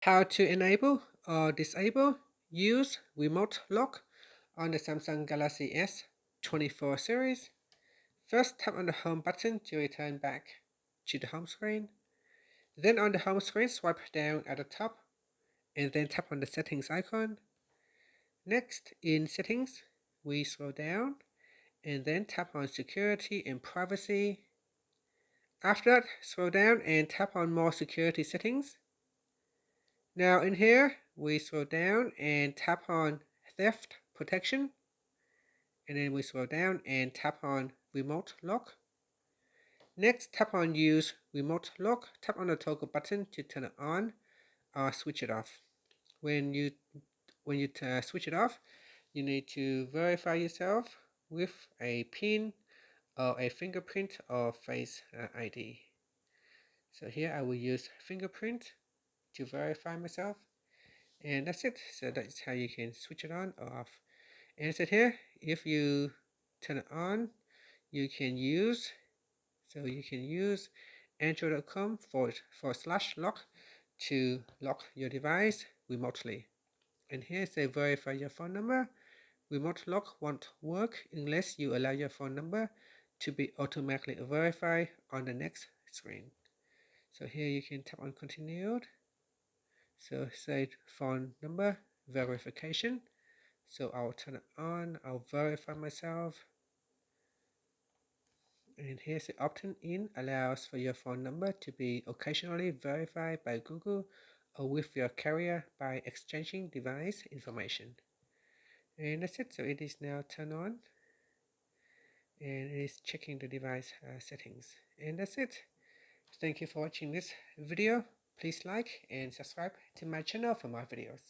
How to enable or disable use remote lock on the Samsung Galaxy S24 series. First, tap on the home button to return back to the home screen. Then on the home screen, swipe down at the top and then tap on the settings icon. Next, in settings, we scroll down and then tap on security and privacy. After that, scroll down and tap on more security settings. Now in here, we scroll down and tap on theft protection. And then we scroll down and tap on remote lock. Next, tap on use remote lock. Tap on the toggle button to turn it on or switch it off. When you switch it off, you need to verify yourself with a PIN or a fingerprint or face ID. So here I will use fingerprint to verify myself, and that's it. So that's how you can switch it on or off. And so here, if you turn it on, you can use android.com/lock to lock your device remotely. And here say verify your phone number. Remote lock won't work unless you allow your phone number to be automatically verified on the next screen. So here you can tap on continued. So say phone number verification. So I'll turn it on, I'll verify myself. And here's the opt-in allows for your phone number to be occasionally verified by Google or with your carrier by exchanging device information. And that's it. So it is now turned on and it is checking the device settings. And that's it. Thank you for watching this video. Please like and subscribe to my channel for more videos.